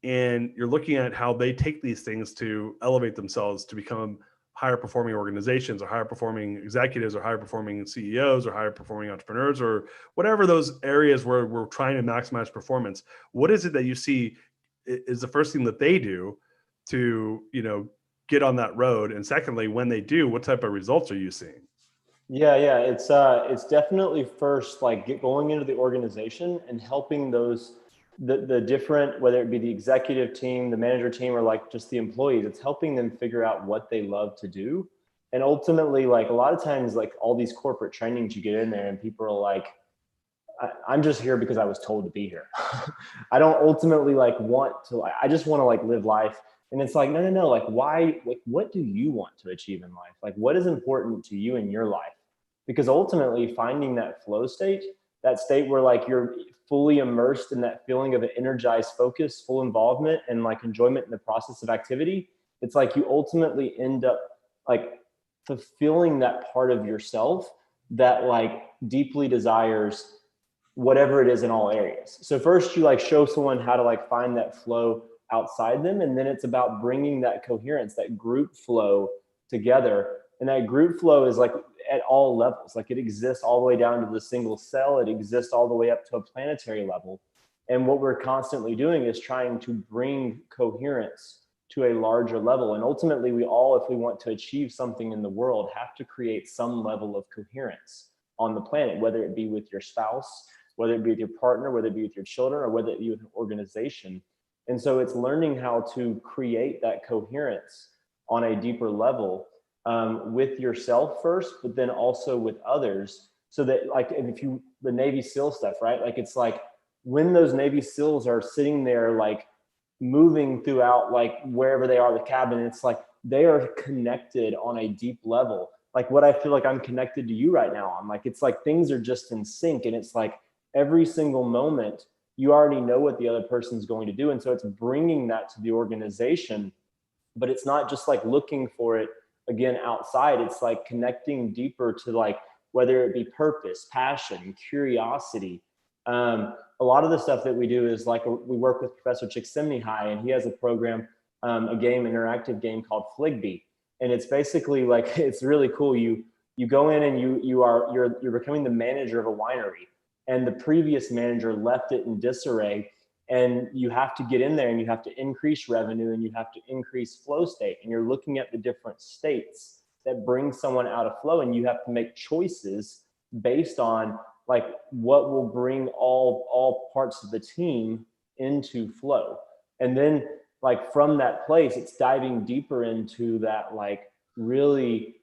and you're looking at how they take these things to elevate themselves to become higher performing organizations or higher performing executives or higher performing CEOs or higher performing entrepreneurs or whatever those areas where we're trying to maximize performance, what is it that you see is the first thing that they do to, you know, get on that road? And secondly, when they do, what type of results are you seeing? Yeah, it's definitely first like going into the organization and helping those the different, whether it be the executive team, the manager team, or like just the employees. It's helping them figure out what they love to do. And ultimately, like a lot of times, like all these corporate trainings, you get in there and people are like, I'm just here because I was told to be here. I don't ultimately like want to, I just want to like live life. And it's like, no, like why, like what do you want to achieve in life? Like what is important to you in your life? Because ultimately finding that flow state, that state where like you're fully immersed in that feeling of an energized focus, full involvement and like enjoyment in the process of activity, it's like you ultimately end up like fulfilling that part of yourself that like deeply desires whatever it is in all areas. So first you like show someone how to like find that flow outside them. And then it's about bringing that coherence, that group flow together. And that group flow is like at all levels. Like it exists all the way down to the single cell. It exists all the way up to a planetary level. And what we're constantly doing is trying to bring coherence to a larger level. And ultimately we all, if we want to achieve something in the world, have to create some level of coherence on the planet, whether it be with your spouse, whether it be with your partner, whether it be with your children, or whether it be with an organization. And so it's learning how to create that coherence on a deeper level with yourself first, but then also with others. So that like, if you, the Navy SEAL stuff, right? Like, it's like when those Navy SEALs are sitting there, like moving throughout, like wherever they are, the cabin, it's like they are connected on a deep level. Like what I feel like I'm connected to you right now. I'm like, it's like things are just in sync. And it's like every single moment, you already know what the other person's going to do. And so it's bringing that to the organization, but it's not just like looking for it again outside. It's like connecting deeper to like, whether it be purpose, passion, curiosity. A lot of the stuff that we do is like, we work with Professor Csikszentmihalyi, and he has a program, a game, interactive game called Fligby. And it's basically like, it's really cool. You go in and you're becoming the manager of a winery, and the previous manager left it in disarray. And you have to get in there and you have to increase revenue and you have to increase flow state. And you're looking at the different states that bring someone out of flow. And you have to make choices based on like what will bring all parts of the team into flow. And then like from that place, it's diving deeper into that, like really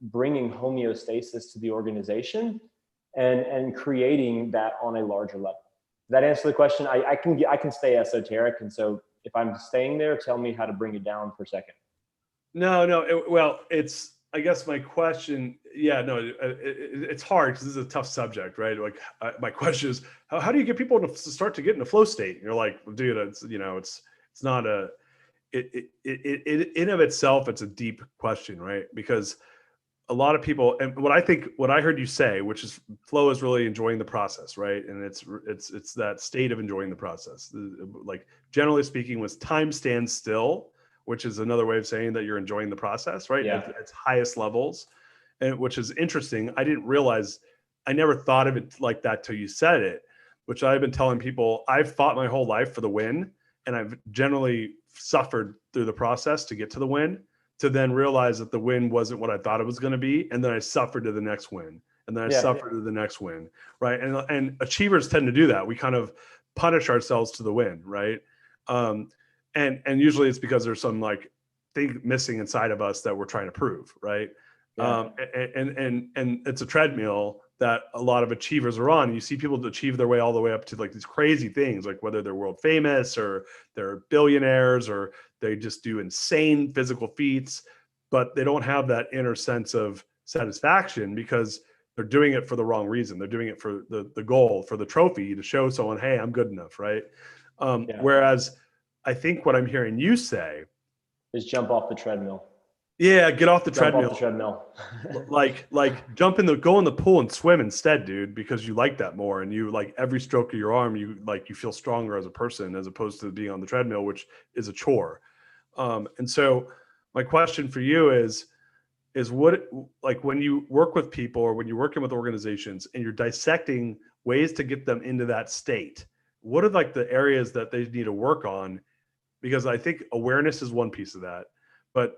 bringing homeostasis to the organization and creating that on a larger level. that answer the question? I can stay esoteric. And so if I'm staying there, tell me how to bring it down for a second. No. Well, it's, I guess my question, yeah, no, it's hard because this is a tough subject, right? Like my question is, how do you get people to start to get in a flow state? And you're like, well, dude, it's not it in of itself, it's a deep question, right? Because a lot of people, and what I heard you say, which is flow is really enjoying the process, right? And it's that state of enjoying the process. Like generally speaking, when time stands still, which is another way of saying that you're enjoying the process, right? Yeah. At its highest levels, and which is interesting. I didn't realize, I never thought of it like that till you said it, which I've been telling people. I've fought my whole life for the win, and I've generally suffered through the process to get to the win, to then realize that the win wasn't what I thought it was going to be. And then I suffered to the next win. And then I suffered to the next win. Right. And achievers tend to do that. We kind of punish ourselves to the win. Right. And usually it's because there's some like thing missing inside of us that we're trying to prove. Right. Yeah. And it's a treadmill that a lot of achievers are on. You see people achieve their way all the way up to like these crazy things, like whether they're world famous or they're billionaires or they just do insane physical feats, but they don't have that inner sense of satisfaction because they're doing it for the wrong reason. They're doing it for the goal, for the trophy, to show someone, hey, I'm good enough, right? Whereas I think what I'm hearing you say is jump off the treadmill. Yeah, get off the treadmill. Off the treadmill. like go in the pool and swim instead, dude, because you like that more, and you like every stroke of your arm, you feel stronger as a person as opposed to being on the treadmill, which is a chore. And so my question for you is what, like when you work with people or when you're working with organizations and you're dissecting ways to get them into that state, what are like the areas that they need to work on? Because I think awareness is one piece of that, but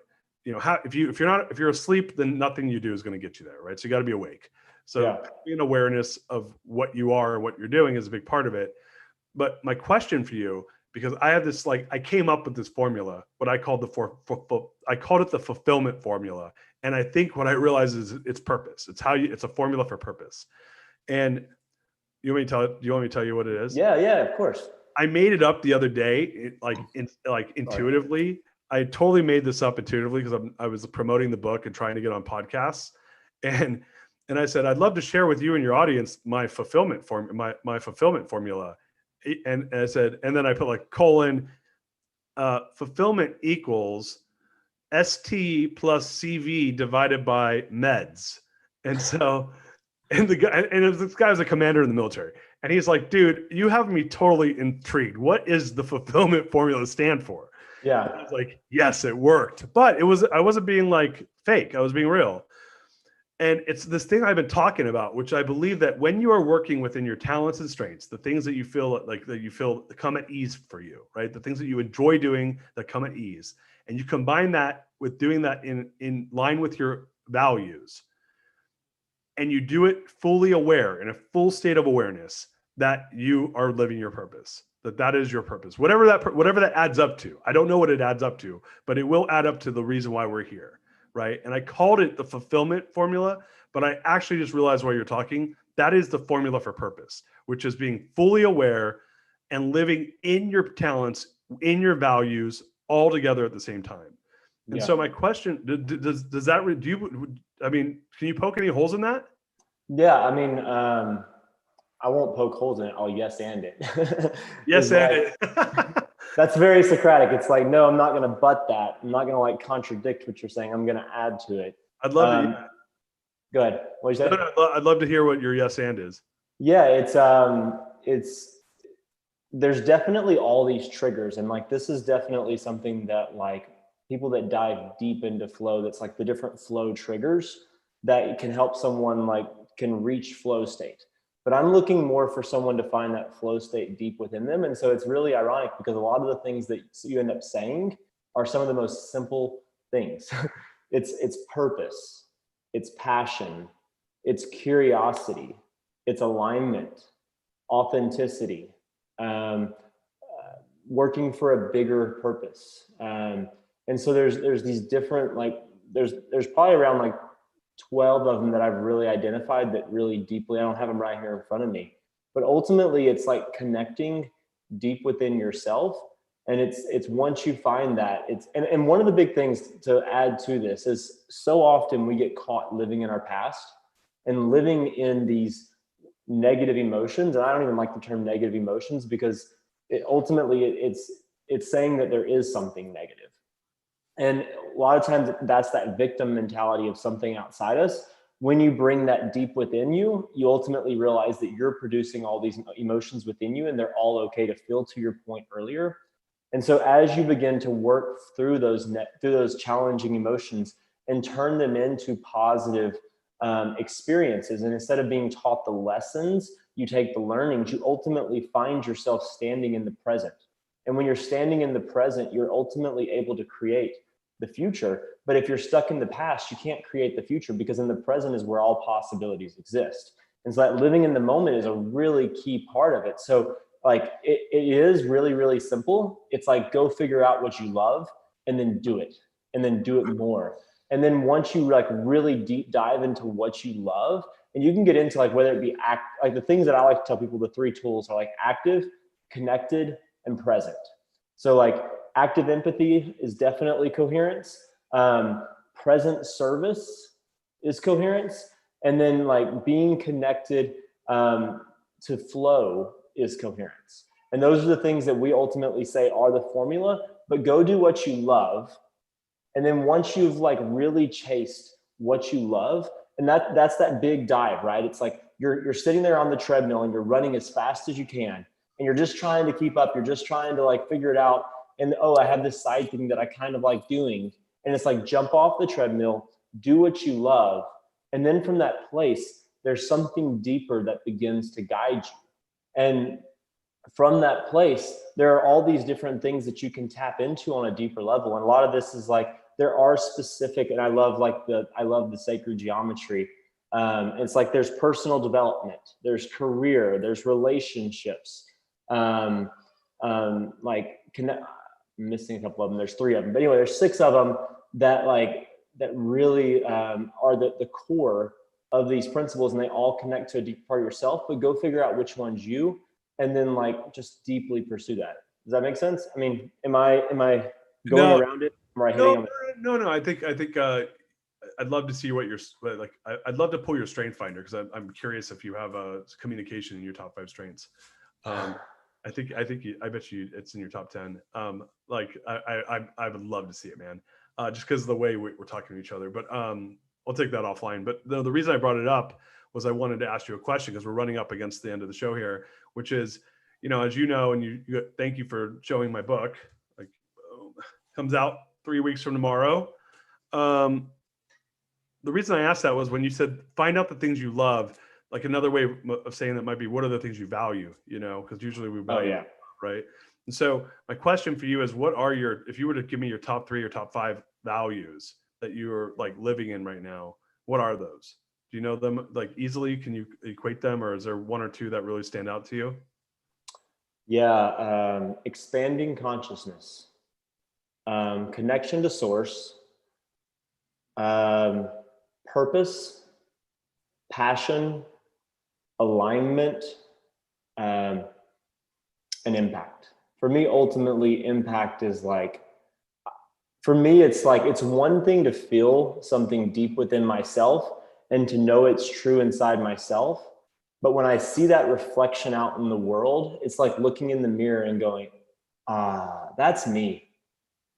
how, if you're asleep, then nothing you do is going to get you there, right? So you got to be awake. So being awareness of what you are and what you're doing is a big part of it. But my question for you, because I have this, like, I came up with this formula, what I called I called it the fulfillment formula. And I think what I realized is it's purpose. It's a formula for purpose. And do you want me to tell you what it is? Yeah, of course. I made it up the other day, intuitively. I totally made this up intuitively because I was promoting the book and trying to get on podcasts. And I said, I'd love to share with you and your audience my fulfillment formula. And I said, and then I put like colon, fulfillment equals ST plus CV divided by meds. And so, and this guy was a commander in the military. And he's like, dude, you have me totally intrigued. What is the fulfillment formula stand for? Yeah. And I was like, yes, it worked. But I wasn't being like fake. I was being real. And it's this thing I've been talking about, which I believe that when you are working within your talents and strengths, the things that you feel come at ease for you, right? The things that you enjoy doing that come at ease. And you combine that with doing that in line with your values. And you do it fully aware, in a full state of awareness that you are living your purpose. That is your purpose, whatever that adds up to. I don't know what it adds up to, but it will add up to the reason why we're here, right? And I called it the fulfillment formula, but I actually just realized while you're talking, that is the formula for purpose, which is being fully aware and living in your talents, in your values, all together at the same time. And so my question, does that, can you poke any holes in that? Yeah, I mean, I won't poke holes in it. I'll yes and it. Yes and it. That's very Socratic. It's like, no, I'm not going to butt that. I'm not going to like contradict what you're saying. I'm going to add to it. I'd love to. Go ahead. What did you say? I'd love to hear what your yes and is. Yeah, there's definitely all these triggers, and like this is definitely something that like people that dive deep into flow, that's like the different flow triggers that can help someone like can reach flow state. But I'm looking more for someone to find that flow state deep within them. And so it's really ironic because a lot of the things that you end up saying are some of the most simple things. It's purpose, it's passion, it's curiosity, it's alignment, authenticity, working for a bigger purpose. And so there's these different, like, there's probably around like 12 of them that I've really identified that really deeply, I don't have them right here in front of me, But ultimately it's like connecting deep within yourself. And it's once you find that, and one of the big things to add to this is so often we get caught living in our past and living in these negative emotions. And I don't even like the term negative emotions, because it's saying that there is something negative. And a lot of times that's that victim mentality of something outside us. When you bring that deep within you, you ultimately realize that you're producing all these emotions within you, and they're all okay to feel, to your point earlier. And so as you begin to work through those challenging emotions and turn them into positive experiences, and instead of being taught the lessons, you take the learnings, you ultimately find yourself standing in the present. And when you're standing in the present, you're ultimately able to create the future. But if you're stuck in the past, you can't create the future, because in the present is where all possibilities exist. And so that living in the moment is a really key part of it. So like it is really, really simple. It's like, go figure out what you love and then do it, and then do it more. And then once you like really deep dive into what you love, and you can get into like whether it be like the things that I like to tell people, the 3 tools are like active, connected, and present. So like active empathy is definitely coherence. Present service is coherence. And then like being connected to flow is coherence. And those are the things that we ultimately say are the formula. But go do what you love. And then once you've like really chased what you love, and that's that big dive, right? It's like you're sitting there on the treadmill and you're running as fast as you can, and you're just trying to keep up. You're just trying to like figure it out. And oh, I have this side thing that I kind of like doing. And it's like, jump off the treadmill, do what you love. And then from that place, there's something deeper that begins to guide you. And from that place, there are all these different things that you can tap into on a deeper level. And a lot of this is like, there are specific, and I love the sacred geometry. It's like, there's personal development, there's career, there's relationships, I'm missing a couple of them. There's 3 of them, but anyway, there's 6 of them that really are the core of these principles, and they all connect to a deep part of yourself. But go figure out which one's you, and then like just deeply pursue that. Does that make sense? I mean, am I going around it? Am I hitting on it? No. I think I'd love to see what you're like. I'd love to pull your strength finder, because I'm curious if you have a communication in your top 5 strengths. I bet you it's in your top 10. Like I would love to see it, man. Just because of the way we're talking to each other. But I'll take that offline. But the reason I brought it up was I wanted to ask you a question, because we're running up against the end of the show here, which is, as you know, and you thank you for showing my book. Like, comes out 3 weeks from tomorrow. The reason I asked that was when you said find out the things you love. Like, another way of saying that might be, what are the things you value? Because usually we value, right? And so my question for you is, if you were to give me your top 3 or top 5 values that you're like living in right now, what are those? Do you know them like easily? Can you equate them, or is there 1 or 2 that really stand out to you? Yeah, expanding consciousness, connection to source, purpose, passion, alignment, and impact. For me, ultimately, impact is like, for me, it's like, it's one thing to feel something deep within myself and to know it's true inside myself. But when I see that reflection out in the world, it's like looking in the mirror and going, that's me.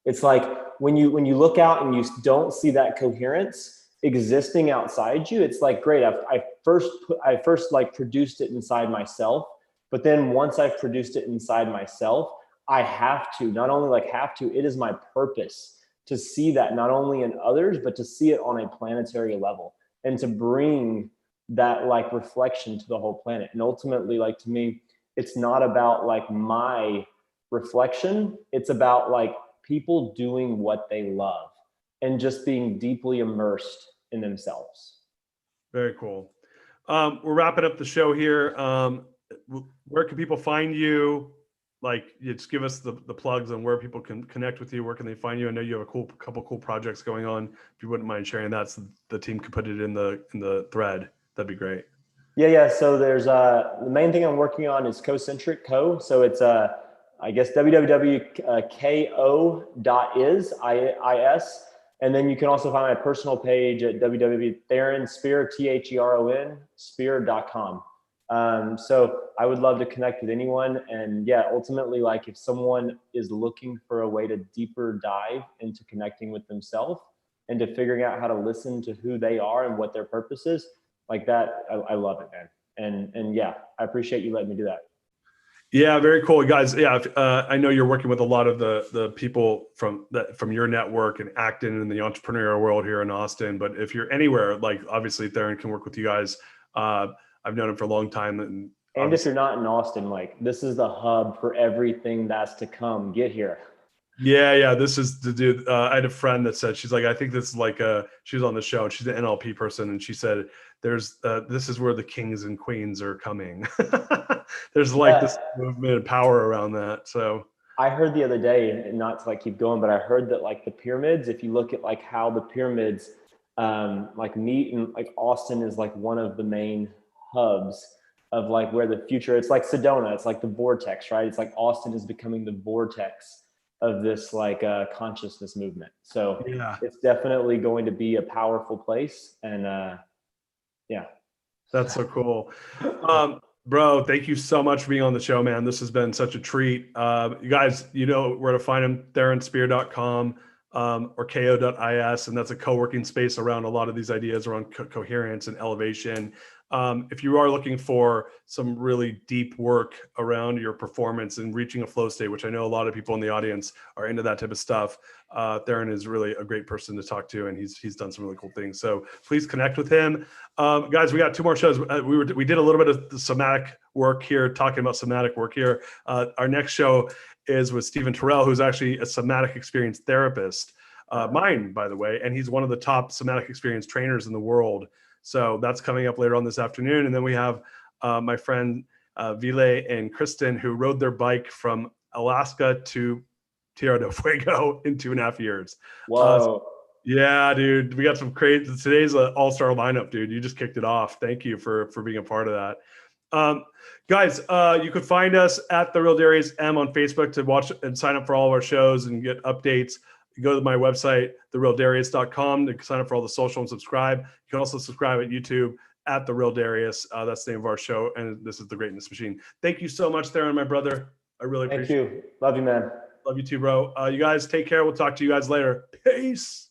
It's like when you look out and you don't see that coherence existing outside you, it's like, great, I first like produced it inside myself. But then once I've produced it inside myself, I have to, not only like have to, it is my purpose to see that not only in others, but to see it on a planetary level, and to bring that like reflection to the whole planet. And ultimately, like, to me, it's not about like my reflection. It's about like people doing what they love and just being deeply immersed in themselves. Very cool. We're wrapping up the show here. Where can people find you? Like, just give us the plugs on where people can connect with you. Where can they find you? I know you have a couple cool projects going on. If you wouldn't mind sharing that, so the team could put it in the thread, that'd be great. Yeah. So there's the main thing I'm working on is Cocentric Co. So it's I guess www.ko.is, is. And then you can also find my personal page at www.Theron Spear, Theron Spear.com. So I would love to connect with anyone. And yeah, ultimately, like if someone is looking for a way to deeper dive into connecting with themselves and to figuring out how to listen to who they are and what their purpose is, like that, I love it, man. And yeah, I appreciate you letting me do that. Yeah, very cool, guys. Yeah, I know you're working with a lot of the people from your network and acting in the entrepreneurial world here in Austin. But if you're anywhere, like obviously Theron can work with you guys. I've known him for a long time, and And if obviously, you're not in Austin, like this is the hub for everything that's to come. Get here. yeah. This is the dude. I had a friend that said she's like, I think this is like she was on the show and she's an NLP person, and she said there's this is where the kings and queens are coming. There's like Yeah, this movement of power around that. So. I heard the other day, and not to like keep going, but I heard that like the pyramids, if you look at like how the pyramids like meet, and like Austin is like one of the main hubs of like where the future, it's like Sedona, it's like the vortex, right? It's like Austin is becoming the vortex of this like consciousness movement. So Yeah. it's definitely going to be a powerful place. And yeah. That's so cool. Bro, thank you so much for being on the show, man. This has been such a treat. You guys, you know where to find him, theronspear.com or ko.is. And that's a co-working space around a lot of these ideas around coherence and elevation. If you are looking for some really deep work around your performance and reaching a flow state, which I know a lot of people in the audience are into that type of stuff, Theron is really a great person to talk to, and he's done some really cool things. So please connect with him. Guys, we got 2 more shows. We did a little bit of the somatic work here, talking about somatic work here. Our next show is with Stephen Terrell, who's actually a somatic experience therapist, mine, by the way, and he's one of the top somatic experience trainers in the world. So that's coming up later on this afternoon. And then we have my friend Vile and Kristen, who rode their bike from Alaska to Tierra del Fuego in 2.5 years. Whoa. Yeah, dude, we got some crazy. Today's an all-star lineup, dude. You just kicked it off. Thank you for being a part of that. Guys, you could find us at The Real Darius M on Facebook to watch and sign up for all of our shows and get updates. You go to my website, therealdarius.com, to sign up for all the social and subscribe. You can also subscribe at YouTube at The Real Darius. That's the name of our show, and this is The Greatness Machine. Thank you so much, Theron, my brother. I really Thank appreciate it. you. Love you, man. Love you too, bro. You guys take care. We'll talk to you guys later. Peace.